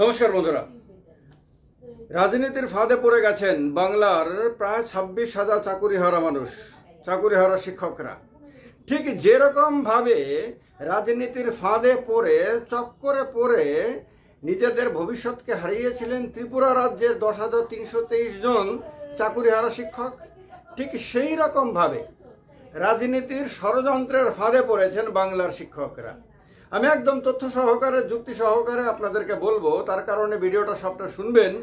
নমস্কার বন্ধুরা, রাজনীতির ফাঁদে পড়ে গেছেন বাংলার প্রায় 26,000 চাকুরিহারা মানুষ, চাকুরিহারা শিক্ষকরা। ঠিক যেরকম ভাবে রাজনীতির ফাঁদে পড়ে চক্করে পড়ে নিজেদের ভবিষ্যৎকে হারিয়েছিলেন ত্রিপুরা রাজ্যের 10,323 জন চাকুরিহারা শিক্ষক, ঠিক সেই রকম ভাবে রাজনীতির ষড়যন্ত্রের ফাঁদে পড়েছেন বাংলার শিক্ষকরা। আমি একদম তথ্য সহকারে, যুক্তি সহকারে আপনাদেরকে বলবো, তার কারণে ভিডিওটা সবটা শুনবেন।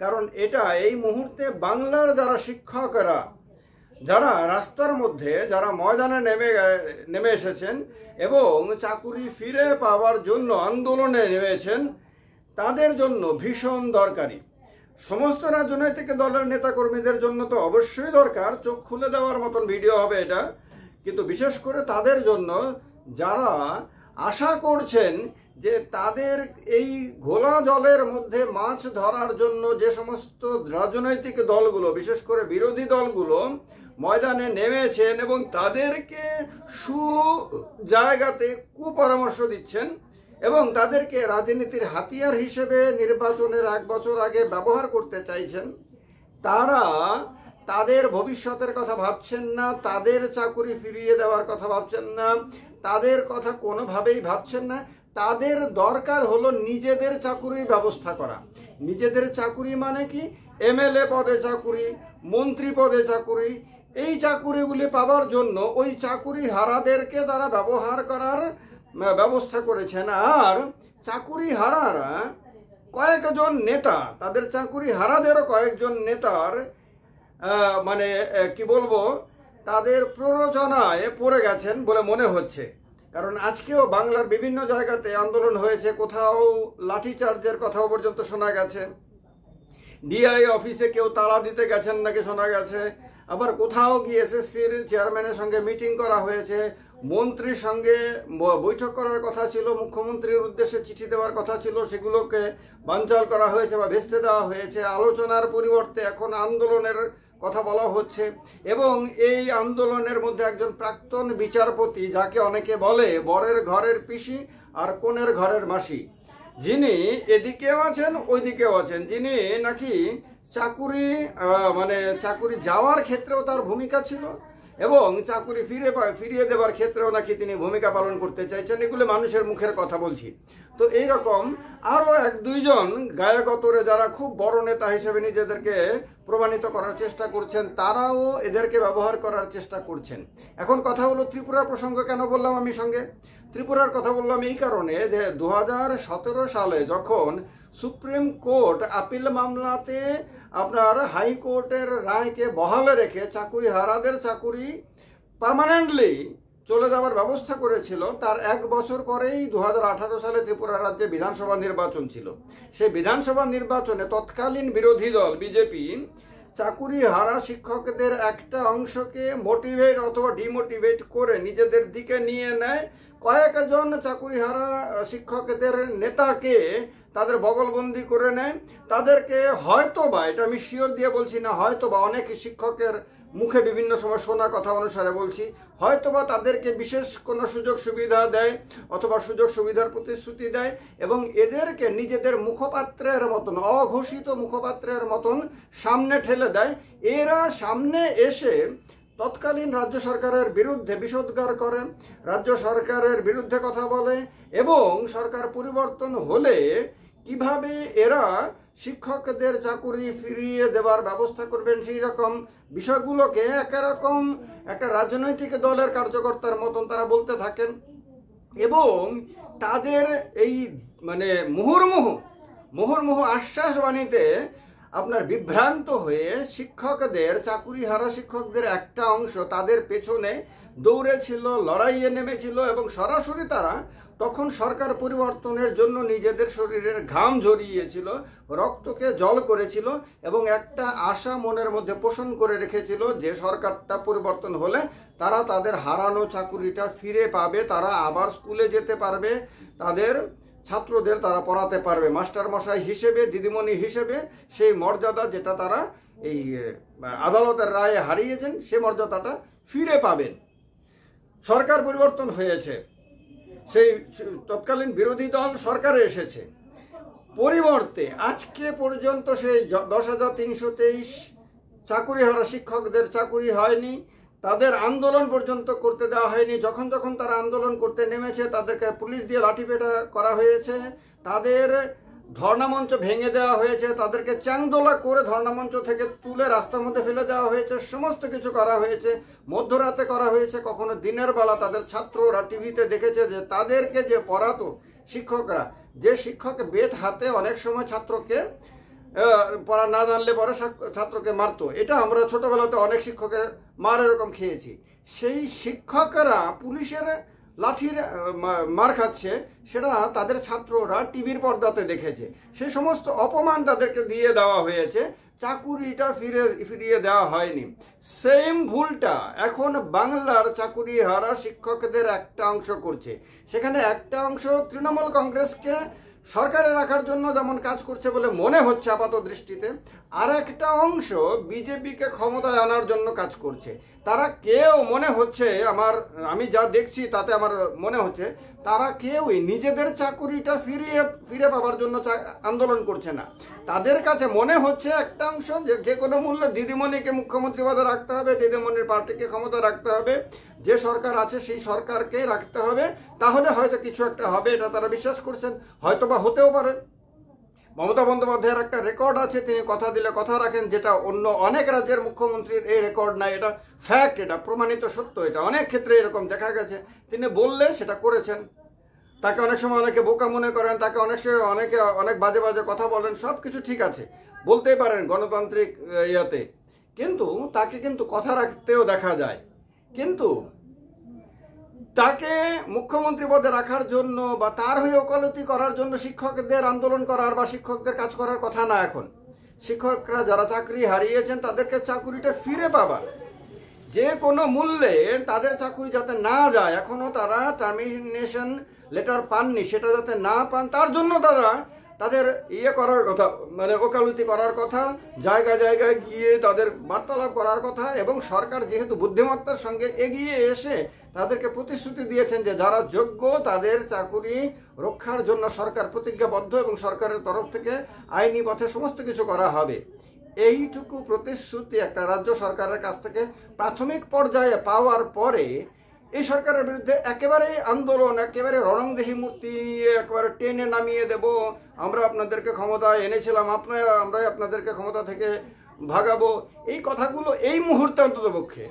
কারণ এটা এই মুহূর্তে বাংলার যারা শিক্ষকরা, যারা রাস্তার মধ্যে, যারা ময়দানে নেমে এসেছেন এবং চাকুরি ফিরে পাওয়ার জন্য আন্দোলনে নেমেছেন, তাদের জন্য ভীষণ দরকারি। সমস্ত রাজনৈতিক দলের নেতাকর্মীদের জন্য তো অবশ্যই দরকার, চোখ খুলে দেওয়ার মতন ভিডিও হবে এটা। কিন্তু বিশেষ করে তাদের জন্য যারা আশা করছেন যে তাদের এই ঘোলা জলের মধ্যে মাছ ধরার জন্য যে সমস্ত রাজনৈতিক দলগুলো, বিশেষ করে বিরোধী দলগুলো ময়দানে নেমেছেন এবং তাদেরকে জায়গাতে কুপরামর্শ দিচ্ছেন এবং তাদেরকে রাজনীতির হাতিয়ার হিসেবে নির্বাচনের 1 বছর আগে ব্যবহার করতে চাইছেন, তারা তাদের ভবিষ্যতের কথা ভাবছেন না, তাদের চাকুরি ফিরিয়ে দেওয়ার কথা ভাবছেন না, তাদের কথা কোনোভাবেই ভাবছেন না। তাদের দরকার হলো নিজেদের চাকুরির ব্যবস্থা করা। নিজেদের চাকুরি মানে কি? এমএলএ পদে চাকুরি, মন্ত্রী পদে চাকুরি। এই চাকুরিগুলি পাওয়ার জন্য ওই চাকুরি হারাদেরকে তারা ব্যবহার করার ব্যবস্থা করেছেন। আর চাকুরি হারারা কয়েকজন নেতা, তাদের চাকুরি হারাদেরও কয়েকজন নেতার মানে কি বলবো, তাদের প্ররোচনায় পড়ে গেছেন বলে মনে হচ্ছে। কারণ আজকেও বাংলার বিভিন্ন জায়গাতে আন্দোলন হয়েছে, কোথাও লাঠিচার্জের কথাও পর্যন্ত শোনা গেছে, ডিআই অফিসে কেউ তালা দিতে গেছেন নাকি শোনা গেছে, আবার কোথাও গিয়ে এসএসসির চেয়ারম্যানের সঙ্গে মিটিং করা হয়েছে, মন্ত্রীর সঙ্গে বৈঠক করার কথা ছিল, মুখ্যমন্ত্রীর উদ্দেশ্যে চিঠি দেওয়ার কথা ছিল, সেগুলোকে বানচাল করা হয়েছে বা ভেস্তে দেওয়া হয়েছে। আলোচনার পরিবর্তে এখন আন্দোলনের কথা বলা হচ্ছে। এবং এই আন্দোলনের মধ্যে একজন প্রাক্তন বিচারপতি, যাকে অনেকে বলে বরের ঘরের পিসি আর কনের ঘরের মাসি, যিনি এদিকেও আছেন ওইদিকেও আছেন, যিনি নাকি চাকুরি যাওয়ার ক্ষেত্রেও তার ভূমিকা ছিল এবং চাকুরি ফিরিয়ে দেওয়ার ক্ষেত্রেও নাকি তিনি ভূমিকা পালন করতে চাইছেন। এগুলো মানুষের মুখের কথা বলছি। তো এইরকম আরও 1-2 জন গায়কতরে, যারা খুব বড় নেতা হিসেবে নিজেদেরকে প্রমাণিত করার চেষ্টা করছেন, তারাও এদেরকে ব্যবহার করার চেষ্টা করছেন। এখন কথা হলো, ত্রিপুরার প্রসঙ্গ কেন বললাম আমি সঙ্গে? ত্রিপুরার কথা বললাম এই কারণে যে 2017 সালে যখন সুপ্রিম কোর্ট আপিল মামলাতে আপনার হাইকোর্টের রায়কে বহালে রেখে চাকুরি হারাদের চাকুরি পার্মানেন্টলি চলে যাওয়ার ব্যবস্থা করেছিল, তার 1 বছর পরেই 2018 সালে ত্রিপুরা রাজ্যে বিধানসভা নির্বাচন ছিল। সেই বিধানসভা নির্বাচনে তৎকালীন বিরোধী দল বিজেপি চাকুরি হারা শিক্ষকদের একটা অংশকে মোটিভেট অথবা ডিমোটিভেট করে নিজেদের দিকে নিয়ে নেয়। কয়েকজন চাকুরি হারা শিক্ষকদের নেতাকে তাদের বগলবন্দি করে নেয়। তাদেরকে হয়তোবা, এটা আমি শিওর দিয়ে বলছি না, হয়তোবা অনেক শিক্ষকের মুখে বিভিন্ন সময় শোনা কথা অনুসারে বলছি, হয়তোবা তাদেরকে বিশেষ কোনো সুযোগ সুবিধা দেয় অথবা সুযোগ সুবিধার প্রতিশ্রুতি দেয় এবং এদেরকে নিজেদের মুখপাত্রের মতন, অঘোষিত মুখপাত্রের মতন সামনে ঠেলে দেয়। এরা সামনে এসে তৎকালীন রাজ্য সরকারের বিরুদ্ধে বিষোদ্গার করে, রাজ্য সরকারের বিরুদ্ধে কথা বলে এবং সরকার পরিবর্তন হলে কিভাবে এরা শিক্ষকদের চাকুরি ফিরিয়ে দেওয়ার ব্যবস্থা করবেন, সেই রকম বিষয়গুলোকে একরকম একটা রাজনৈতিক দলের কার্যকর্তার মতন তারা বলতে থাকেন এবং তাদের এই মুহুর্মুহু আশ্বাসবাণীতে আপনার বিভ্রান্ত হয়ে শিক্ষকদের, চাকুরি হারা শিক্ষকদের একটা অংশ তাদের পেছনে দৌড়েছিল, লড়াইয়ে নেমেছিল এবং সরাসরি তারা তখন সরকার পরিবর্তনের জন্য নিজেদের শরীরের ঘাম ঝরিয়েছিল, রক্তকে জল করেছিল এবং একটা আশা মনের মধ্যে পোষণ করে রেখেছিল যে সরকারটা পরিবর্তন হলে তারা তাদের হারানো চাকুরিটা ফিরে পাবে, তারা আবার স্কুলে যেতে পারবে, তাদের ছাত্রদের তারা পড়াতে পারবে, মাস্টার মশাই হিসেবে, দিদিমণি হিসেবে সেই মর্যাদা যেটা তারা এই আদালতের রায়ে হারিয়েছেন, সে মর্যাদাটা ফিরে পাবেন। সরকার পরিবর্তন হয়েছে, সেই তৎকালীন বিরোধী দল সরকারে এসেছে, পরিবর্তে আজকে পর্যন্ত সেই 10,323 চাকুরিহারা শিক্ষকদের চাকুরি হয়নি, তাদের আন্দোলন পর্যন্ত করতে দেওয়া হয়নি। যখন যখন তারা আন্দোলন করতে নেমেছে তাদেরকে পুলিশ দিয়ে লাঠিপেটা করা হয়েছে, তাদের ধর্ণামঞ্চ ভেঙে দেওয়া হয়েছে, তাদেরকে চ্যাংদোলা করে ধর্ণামঞ্চ থেকে তুলে রাস্তার মধ্যে ফেলে দেওয়া হয়েছে, সমস্ত কিছু করা হয়েছে। মধ্যরাতে করা হয়েছে, কখনো দিনের বেলা। তাদের ছাত্ররা টিভিতে দেখেছে যে তাদেরকে যে পড়াতো শিক্ষকরা, যে শিক্ষক বেত হাতে অনেক সময় ছাত্রকে পড়া না জানলে পরে ছাত্রকে মারতো। এটা আমরা ছোটবেলাতে অনেক শিক্ষকের মার এরকম খেয়েছি। সেই শিক্ষকরা পুলিশের লাঠির মার খাচ্ছে, সেটা তাদের ছাত্ররা টিভির পর্দাতে দেখেছে। সেই সমস্ত অপমান তাদেরকে দিয়ে দেওয়া হয়েছে, চাকুরিটা ফিরিয়ে দেওয়া হয়নি। সেম ভুলটা এখন বাংলার চাকুরিহারা শিক্ষকদের একটা অংশ করছে। সেখানে একটা অংশ তৃণমূল কংগ্রেসকে সরকারে রাখার জন্য যেমন কাজ করছে বলে মনে হচ্ছে আপাত দৃষ্টিতে, আর একটা অংশ বিজেপিকে ক্ষমতায় আনার জন্য কাজ করছে। তারা কেউ মনে হচ্ছে, আমি যা দেখছি তাতে আমার মনে হচ্ছে তারা কেউই নিজেদের চাকুরিটা ফিরে পাবার জন্য আন্দোলন করছে না। তাদের কাছে মনে হচ্ছে একটা অংশ যে কোনো মূল্যে দিদিমণিকে মুখ্যমন্ত্রী পদে রাখতে হবে, দিদিমণির পার্টিকে ক্ষমতা রাখতে হবে, যে সরকার আছে সেই সরকারকে রাখতে হবে, তাহলে হয়তো কিছু একটা হবে, এটা তারা বিশ্বাস করছেন। হয়তো বা হতেও পারে। মমতা বন্দ্যোপাধ্যায়ের একটা রেকর্ড আছে, তিনি কথা দিলে কথা রাখেন, যেটা অন্য অনেক রাজ্যের মুখ্যমন্ত্রীর এই রেকর্ড নাই। এটা ফ্যাক্ট, এটা প্রমাণিত সত্য, এটা অনেক ক্ষেত্রে এরকম দেখা গেছে। তিনি বললে সেটা করেছেন। তাকে অনেক সময় অনেকে বোকা মনে করেন, তাকে অনেক বাজে বাজে কথা বলেন, সব কিছু ঠিক আছে, বলতেই পারেন গণতান্ত্রিক ইয়াতে, কিন্তু তাকে কিন্তু কথা রাখতেও দেখা যায়। কিন্তু তাকে মুখ্যমন্ত্রী পদে রাখার জন্য বা তার হয়ে ওকালতি করার জন্য শিক্ষকদের আন্দোলন করার বা শিক্ষকদের কাজ করার কথা না। এখন শিক্ষকরা যারা চাকরি হারিয়েছেন তাদেরকে চাকরিটা ফিরে পাবার, যে কোনো মূল্যে তাদের চাকরি যাতে না যায়, এখনো তারা টার্মিনেশন লেটার পাননি, সেটা যাতে না পান তার জন্য তারা তাদের করার কথা, মানে ওকালতি করার কথা, জায়গায় জায়গায় গিয়ে তাদের বার্তালাপ করার কথা। এবং সরকার যেহেতু বুদ্ধিমত্তার সঙ্গে এগিয়ে এসে তাদেরকে প্রতিশ্রুতি দিয়েছেন যে যারা যোগ্য তাদের চাকুরি রক্ষার জন্য সরকার প্রতিজ্ঞাবদ্ধ এবং সরকারের তরফ থেকে আইনি পথে সমস্ত কিছু করা হবে, এইটুকু প্রতিশ্রুতি একটা রাজ্য সরকারের কাছ থেকে প্রাথমিক পর্যায়ে পাওয়ার পরে এই সরকারের বিরুদ্ধে একেবারে আন্দোলন, একেবারে রণংদেহী মূর্তি একেবারে টেনে নামিয়ে দেব, আমরা আপনাদেরকে ক্ষমতায় এনেছিলাম, আমরাই আপনাদেরকে ক্ষমতা থেকে ভাগাবো, এই কথাগুলো এই মুহূর্তে অন্ততপক্ষে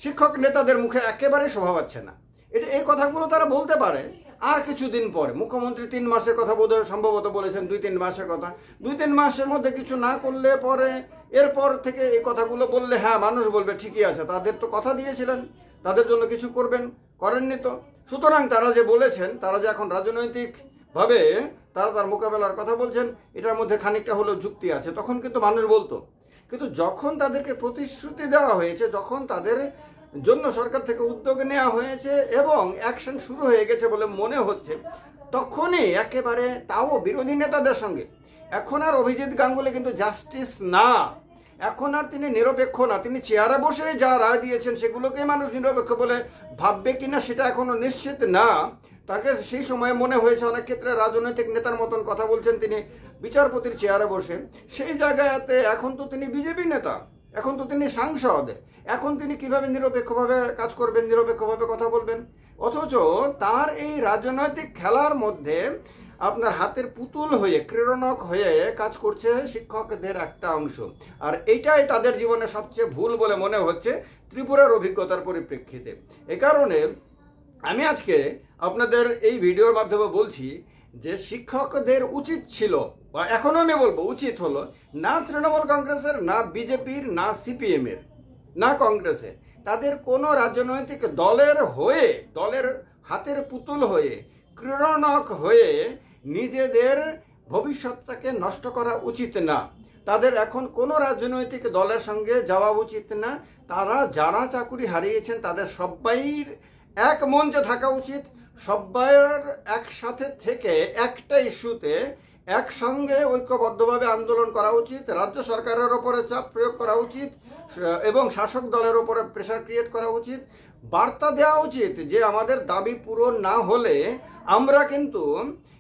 শিক্ষক নেতাদের মুখে একেবারে শোভা পাচ্ছে না। এই কথাগুলো তারা বলতে পারে আর কিছুদিন পরে। মুখ্যমন্ত্রী 3 মাসের কথা বোধহয় সম্ভবত বলেছেন, 2-3 মাসের কথা। 2-3 মাসের মধ্যে কিছু না করলে পরে এরপর থেকে এই কথাগুলো বললে হ্যাঁ মানুষ বলবে ঠিকই আছে, তাদের তো কথা দিয়েছিলেন, তাদের জন্য কিছু করবেন, করেননি তো। সুতরাং তারা যে বলেছেন, তারা যে এখন রাজনৈতিকভাবে তার মোকাবেলার কথা বলছেন, এটার মধ্যে খানিকটা হলেও যুক্তি আছে। তখন কিন্তু মানুষ বলতো, কিন্তু যখন তাদেরকে প্রতিশ্রুতি দেওয়া হয়েছে, যখন তাদের জন্য সরকার থেকে উদ্যোগ নেওয়া হয়েছে এবং অ্যাকশন শুরু হয়ে গেছে বলে মনে হচ্ছে, তখনই একেবারে তাও বিরোধী নেতাদের সঙ্গে। এখন আর অভিজিৎ গাঙ্গুলি কিন্তু জাস্টিস না, এখন আর তিনি নিরপেক্ষ না। তিনি চেয়ারে বসে যা রায় দিয়েছেন সেগুলোকে মানুষ নিরপেক্ষ বলে ভাববে কিনা সেটা এখনো নিশ্চিত না। তাকে সেই সময় মনে হয়েছে অনেক ক্ষেত্রে রাজনৈতিক নেতার মতন কথা বলছেন তিনি বিচারপতির চেয়ারে বসে। সেই জায়গাতে এখন তো তিনি বিজেপি নেতা, এখন তো তিনি সাংসদ, এখন তিনি কিভাবে নিরপেক্ষভাবে কাজ করবেন, নিরপেক্ষভাবে কথা বলবেন? অথচ তার এই রাজনৈতিক খেলার মধ্যে আপনার হাতের পুতুল হয়ে, ক্রীড়নক হয়ে কাজ করছে শিক্ষকদের একটা অংশ। আর এইটাই তাদের জীবনে সবচেয়ে ভুল বলে মনে হচ্ছে ত্রিপুরার অভিজ্ঞতার পরিপ্রেক্ষিতে। এ কারণে আমি আজকে আপনাদের এই ভিডিওর মাধ্যমে বলছি যে শিক্ষকদের উচিত ছিল, বা এখনো আমি বলবো উচিত হলো, না তৃণমূল কংগ্রেসের, না বিজেপির, না সিপিএমের, না কংগ্রেসের, তাদের কোনো রাজনৈতিক দলের হয়ে, দলের হাতের পুতুল হয়ে, ক্রীড়নক হয়ে নিজেদের ভবিষ্যৎটাকে নষ্ট করা উচিত না। তাদের এখন কোনো রাজনৈতিক দলের সঙ্গে যাওয়া উচিত না। তারা যারা চাকুরি হারিয়েছেন তাদের সবাইর এক মঞ্চে থাকা উচিত, সবাইয়ের একসাথে থেকে একটা ইস্যুতে একসঙ্গে ঐক্যবদ্ধভাবে আন্দোলন করা উচিত, রাজ্য সরকারের ওপরে চাপ প্রয়োগ করা উচিত এবং শাসক দলের ওপরে প্রেশার ক্রিয়েট করা উচিত। বার্তা দেওয়া উচিত যে আমাদের দাবি পূরণ না হলে আমরা কিন্তু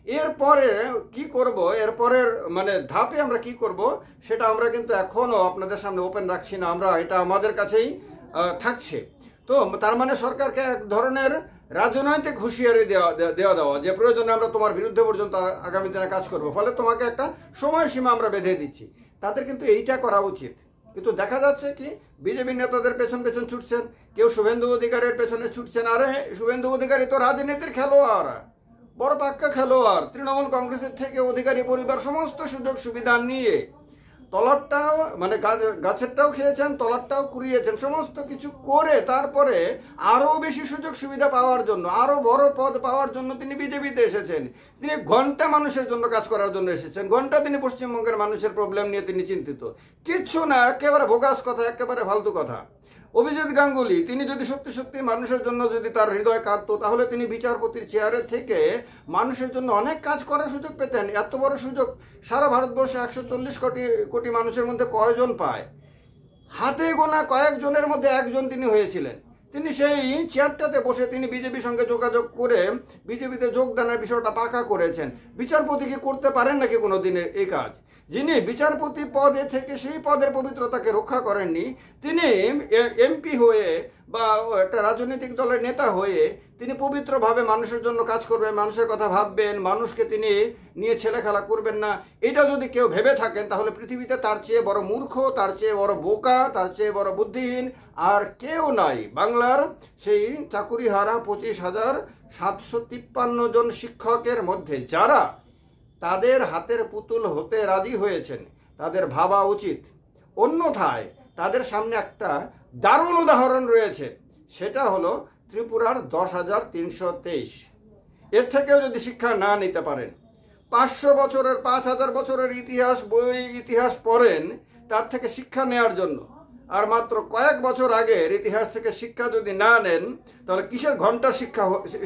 এরপরে কি করব, এরপরের মানে ধাপে আমরা কি করব সেটা আমরা কিন্তু এখনও আপনাদের সামনে ওপেন রাখছি না, আমরা এটা আমাদের কাছেই থাকছে। তো তার মানে সরকারকে এক ধরনের রাজনৈতিক হুঁশিয়ারি দেওয়া যে প্রয়োজনে আমরা তোমার বিরুদ্ধে পর্যন্ত আগামী দিনে কাজ করব, ফলে তোমাকে একটা সময়সীমা আমরা বেঁধে দিচ্ছি। তাদের কিন্তু এইটা করা উচিত। কিন্তু দেখা যাচ্ছে কি বিজেপি নেতাদের পেছন পেছন ছুটছেন, কেউ শুভেন্দু অধিকারীর পেছনে ছুটছেন। আরে শুভেন্দু অধিকারী তো রাজনীতির খেলোয়াড়, বড় পাক্কা খেলোয়াড়। তৃণমূল কংগ্রেসের থেকে অধিকারী পরিবার সমস্ত সুযোগ সুবিধা নিয়ে তলারটাও মানে গাছেরটাও খেয়েছেন, তলারটাও কুড়িয়েছেন, সমস্ত কিছু করে তারপরে আরও বেশি সুযোগ সুবিধা পাওয়ার জন্য, আরও বড় পদ পাওয়ার জন্য তিনি বিজেপিতে এসেছেন। তিনি ঘন্টা মানুষের জন্য কাজ করার জন্য এসেছেন, ঘন্টা তিনি পশ্চিমবঙ্গের মানুষের প্রবলেম নিয়ে তিনি চিন্তিত। কিচ্ছু না, একেবারে ভোগাস কথা, একেবারে ফালতু কথা। অভিজিৎ গাঙ্গুলি তিনি যদি সত্যি সত্যি মানুষের জন্য যদি তার হৃদয় কাঁদতো, তাহলে তিনি বিচারপতির চেয়ারে থেকে মানুষের জন্য অনেক কাজ করার সুযোগ পেতেন। এত বড় সুযোগ সারা ভারতবর্ষে 140 কোটি মানুষের মধ্যে কয়জন পায়? হাতে গোনা কয়েকজনের মধ্যে একজন তিনি হয়েছিলেন। তিনি সেই চেয়ারটাতে বসে তিনি বিজেপির সঙ্গে যোগাযোগ করে বিজেপিতে যোগদানের বিষয়টা পাকা করেছেন। বিচারপতি কি করতে পারেন নাকি কোনো দিনের এই কাজ? যিনি বিচারপতি পদে থেকে সেই পদের পবিত্রতাকে রক্ষা করেননি, তিনি এমপি হয়ে বা একটা রাজনৈতিক দলের নেতা হয়ে তিনি পবিত্রভাবে মানুষের জন্য কাজ করবেন, মানুষের কথা ভাববেন, মানুষকে তিনি নিয়ে ছেলেখেলা করবেন না, এটা যদি কেউ ভেবে থাকেন তাহলে পৃথিবীতে তার চেয়ে বড় মূর্খ, তার চেয়ে বড় বোকা, তার চেয়ে বড় বুদ্ধিহীন আর কেউ নাই। বাংলার সেই চাকুরিহারা 25,753 জন শিক্ষকের মধ্যে যারা তাদের হাতের পুতুল হতে রাজি হয়েছেন, তাদের ভাবা উচিত। অন্যথায় তাদের সামনে একটা দারুণ উদাহরণ রয়েছে, সেটা হলো ত্রিপুরার 10,323। এর থেকেও যদি শিক্ষা না নিতে পারেন, 500 বছরের 5,000 বছরের ইতিহাস পড়েন, তার থেকে শিক্ষা নেওয়ার জন্য আর মাত্র কয়েক বছর আগের ইতিহাস থেকে শিক্ষা যদি না নেন, তাহলে কিসের ঘন্টা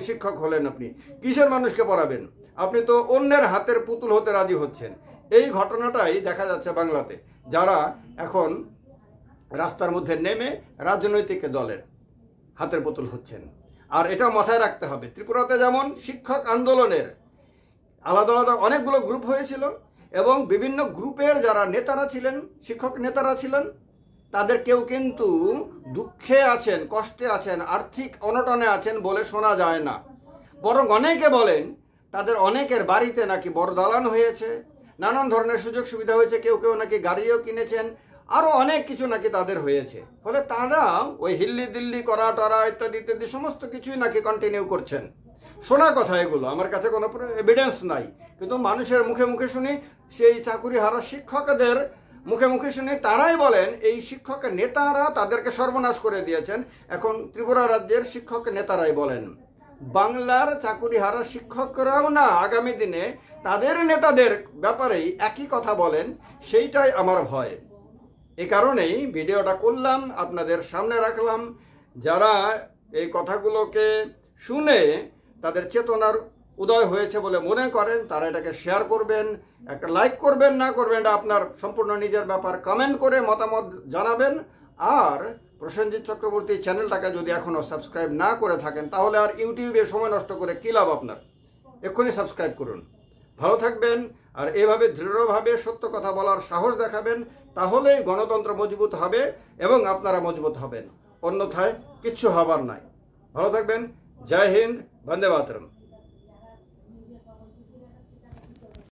শিক্ষক হলেন আপনি? কিসের মানুষকে পড়াবেন? আপনি তো অন্যের হাতের পুতুল হতে রাজি হচ্ছেন। এই ঘটনাটাই দেখা যাচ্ছে বাংলাতে, যারা এখন রাস্তার মধ্যে নেমে রাজনৈতিক দলের হাতের পুতুল হচ্ছেন। আর এটা মাথায় রাখতে হবে, ত্রিপুরাতে যেমন শিক্ষক আন্দোলনের আলাদা আলাদা অনেকগুলো গ্রুপ হয়েছিল এবং বিভিন্ন গ্রুপের যারা নেতারা ছিলেন, শিক্ষক নেতারা ছিলেন, তাদের কেউ কিন্তু দুঃখে আছেন, কষ্টে আছেন, আর্থিক অনটনে আছেন বলে শোনা যায় না। বরং অনেকে বলেন তাদের অনেকের বাড়িতে নাকি বড় দালান হয়েছে, নানান ধরনের সুযোগ সুবিধা হয়েছে, কেউ কেউ নাকি গাড়িও কিনেছেন, আরও অনেক কিছু নাকি তাদের হয়েছে। ফলে তারা ওই হিল্লি দিল্লি করা টরা ইত্যাদি ইত্যাদি সমস্ত কিছুই নাকি কন্টিনিউ করছেন। শোনা কথা এগুলো, আমার কাছে কোনো এভিডেন্স নাই, কিন্তু মানুষের মুখে মুখে শুনি, সেই চাকুরি হারা শিক্ষকদের মুখে মুখে শুনি, তারাই বলেন এই শিক্ষক নেতারা তাদেরকে সর্বনাশ করে দিয়েছেন। এখন ত্রিপুরা রাজ্যের শিক্ষক নেতারাই বলেন, বাংলার চাকুরি হারা শিক্ষকরাও না আগামী দিনে তাদের নেতাদের ব্যাপারেই একই কথা বলেন, সেইটাই আমার ভয়। এই কারণেই ভিডিওটা করলাম, আপনাদের সামনে রাখলাম। যারা এই কথাগুলোকে শুনে তাদের চেতনার উদয় হয়েছে বলে মনে করেন, তারা এটাকে শেয়ার করবেন, একটা লাইক করবেন, না করবেন এটা আপনার সম্পূর্ণ নিজের ব্যাপার। কমেন্ট করে মতামত জানাবেন। আর প্রসেনজিৎ চক্রবর্তী চ্যানেলটাকে যদি এখনও সাবস্ক্রাইব না করে থাকেন, তাহলে আর ইউটিউবে সময় নষ্ট করে কী লাভ আপনার? এক্ষুনি সাবস্ক্রাইব করুন। ভালো থাকবেন, আর এভাবে দৃঢ়ভাবে সত্য কথা বলার সাহস দেখাবেন, তাহলেই গণতন্ত্র মজবুত হবে এবং আপনারা মজবুত হবেন। অন্যথায় কিচ্ছু হবার নাই। ভালো থাকবেন। জয় হিন্দ, বন্দে মাতরম।